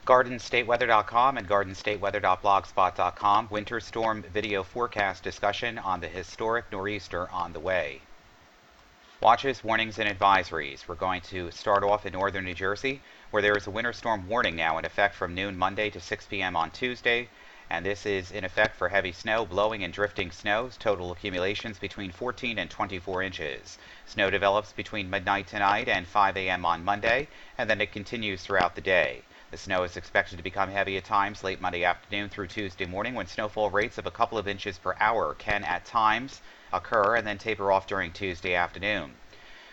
GardenStateWeather.com and GardenStateWeather.blogspot.com winter storm video forecast discussion on the historic Noreaster on the way. Watches, warnings, and advisories. We're going to start off in northern New Jersey, where there is a winter storm warning now in effect from noon Monday to 6 p.m. on Tuesday. And this is in effect for heavy snow, blowing and drifting snows, total accumulations between 14 and 24 inches. Snow develops between midnight tonight and 5 a.m. on Monday, and then it continues throughout the day. The snow is expected to become heavy at times late Monday afternoon through Tuesday morning, when snowfall rates of a couple of inches per hour can at times occur and then taper off during Tuesday afternoon.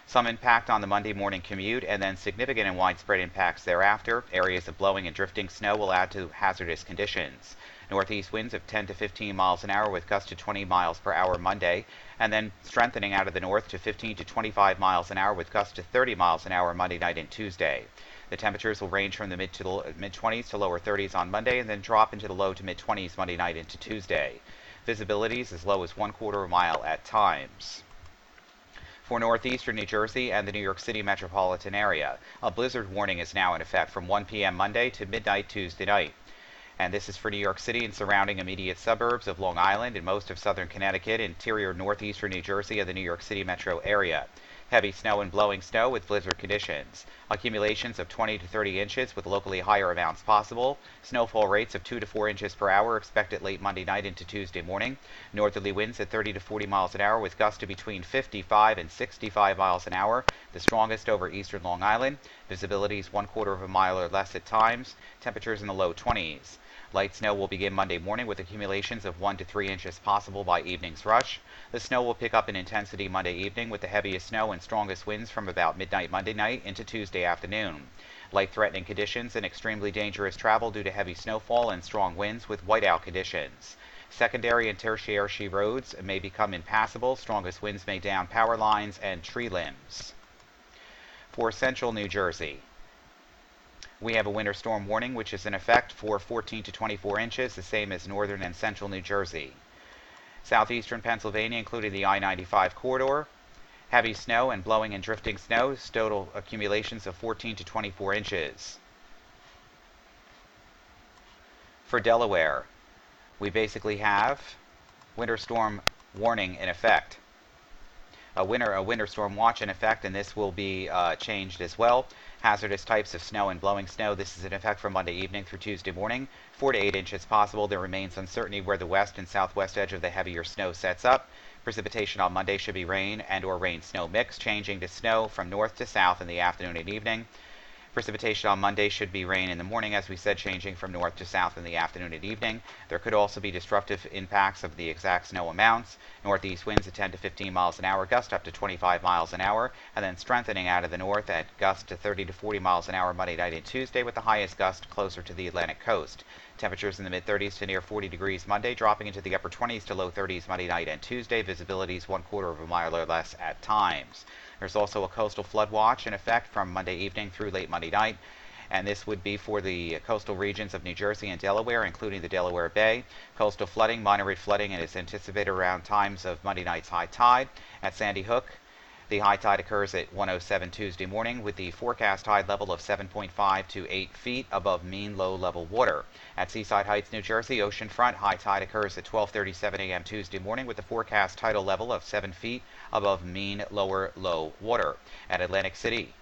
Some impact on the Monday morning commute, and then significant and widespread impacts thereafter. Areas of blowing and drifting snow will add to hazardous conditions. Northeast winds of 10 to 15 miles an hour with gusts to 20 miles per hour Monday, and then strengthening out of the north to 15 to 25 miles an hour with gusts to 30 miles an hour Monday night and Tuesday. The temperatures will range from the mid-20s to lower 30s on Monday, and then drop into the low to mid-20s Monday night into Tuesday. Visibilities as low as 1/4 mile at times. For northeastern New Jersey and the New York City metropolitan area, a blizzard warning is now in effect from 1 p.m. Monday to midnight Tuesday night. And this is for New York City and surrounding immediate suburbs of Long Island and most of southern Connecticut, interior northeastern New Jersey, and the New York City metro area. Heavy snow and blowing snow with blizzard conditions. Accumulations of 20 to 30 inches with locally higher amounts possible. Snowfall rates of 2 to 4 inches per hour expected late Monday night into Tuesday morning. Northerly winds at 30 to 40 miles an hour with gusts to between 55 and 65 miles an hour, the strongest over eastern Long Island. Visibility is 1/4 mile or less at times. Temperatures in the low 20s. Light snow will begin Monday morning with accumulations of 1 to 3 inches possible by evening's rush. The snow will pick up in intensity Monday evening with the heaviest snow and strongest winds from about midnight Monday night into Tuesday afternoon. Life-threatening conditions and extremely dangerous travel due to heavy snowfall and strong winds with whiteout conditions. Secondary and tertiary roads may become impassable. Strongest winds may down power lines and tree limbs. For central New Jersey, we have a winter storm warning which is in effect for 14 to 24 inches, the same as northern and central New Jersey. Southeastern Pennsylvania, including the I-95 corridor, heavy snow and blowing and drifting snow, total accumulations of 14 to 24 inches. For Delaware, we basically have winter storm warning in effect. A winter storm watch in effect, and this will be changed as well. Hazardous types of snow and blowing snow. This is in effect from Monday evening through Tuesday morning. 4 to 8 inches possible. There remains uncertainty where the west and southwest edge of the heavier snow sets up. Precipitation on Monday should be rain and or rain-snow mix, changing to snow from north to south in the afternoon and evening. Precipitation on Monday should be rain in the morning, as we said, changing from north to south in the afternoon and evening. There could also be disruptive impacts of the exact snow amounts. Northeast winds at 10 to 15 miles an hour, gust up to 25 miles an hour, and then strengthening out of the north at gust to 30 to 40 miles an hour Monday night and Tuesday, with the highest gust closer to the Atlantic coast. Temperatures in the mid-30s to near 40 degrees Monday, dropping into the upper 20s to low 30s Monday night and Tuesday. Visibility is 1/4 mile or less at times. There's also a coastal flood watch in effect from Monday evening through late Monday night, and this would be for the coastal regions of New Jersey and Delaware, including the Delaware Bay. Coastal flooding, moderate flooding, and is anticipated around times of Monday night's high tide. At Sandy Hook, the high tide occurs at 1:07 Tuesday morning with the forecast tide level of 7.5 to 8 feet above mean low level water. At Seaside Heights, New Jersey, oceanfront, high tide occurs at 12:37 a.m. Tuesday morning with the forecast tidal level of 7 feet above mean lower low water. At Atlantic City,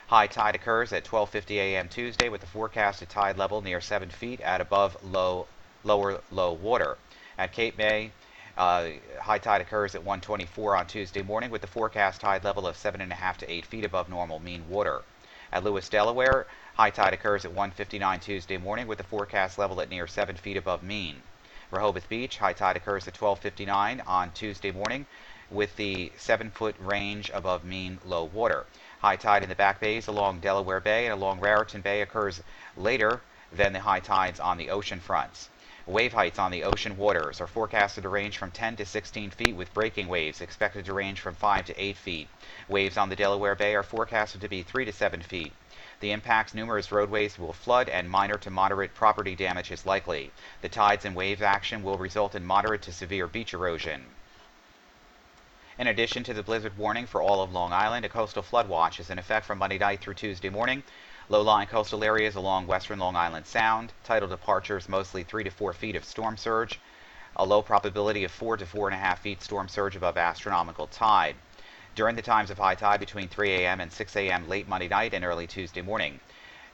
high tide occurs at 12:50 a.m. Tuesday with the forecasted tide level near 7 feet at above lower low water. At Cape May, high tide occurs at 1:24 on Tuesday morning with the forecast tide level of 7.5 to 8 feet above normal mean water. At Lewis, Delaware, high tide occurs at 1:59 Tuesday morning with the forecast level at near 7 feet above mean. Rehoboth Beach, high tide occurs at 12:59 on Tuesday morning with the 7-foot range above mean low water. High tide in the back bays along Delaware Bay and along Raritan Bay occurs later than the high tides on the ocean fronts. Wave heights on the ocean waters are forecasted to range from 10 to 16 feet, with breaking waves expected to range from 5 to 8 feet. Waves on the Delaware Bay are forecasted to be 3 to 7 feet. The impacts, numerous roadways will flood and minor to moderate property damage is likely. The tides and wave action will result in moderate to severe beach erosion. In addition to the blizzard warning for all of Long Island, a coastal flood watch is in effect from Monday night through Tuesday morning. Low-lying coastal areas along western Long Island Sound. Tidal departures mostly 3 to 4 feet of storm surge. A low probability of 4 to 4.5 feet storm surge above astronomical tide. During the times of high tide between 3 a.m. and 6 a.m. late Monday night and early Tuesday morning.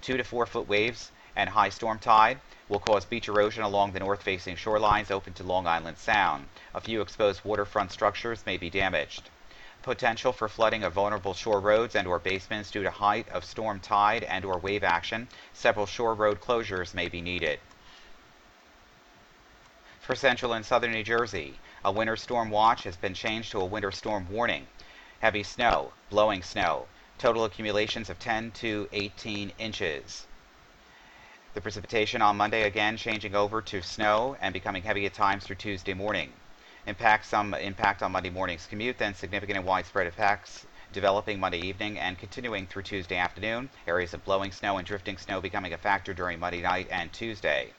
2 to 4 foot waves and high storm tide will cause beach erosion along the north-facing shorelines open to Long Island Sound. A few exposed waterfront structures may be damaged. Potential for flooding of vulnerable shore roads and or basements due to height of storm tide and or wave action. Several shore road closures may be needed. For central and southern New Jersey, a winter storm watch has been changed to a winter storm warning. Heavy snow, blowing snow, total accumulations of 10 to 18 inches. The precipitation on Monday again changing over to snow and becoming heavy at times through Tuesday morning. Some impact on Monday morning's commute, then significant and widespread effects developing Monday evening and continuing through Tuesday afternoon. Areas of blowing snow and drifting snow becoming a factor during Monday night and Tuesday.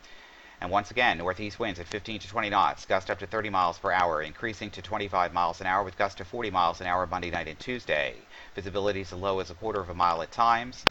And once again, northeast winds at 15 to 20 knots, gust up to 30 miles per hour, increasing to 25 miles an hour with gusts to 40 miles an hour Monday night and Tuesday. Visibility is as low as a quarter of a mile at times.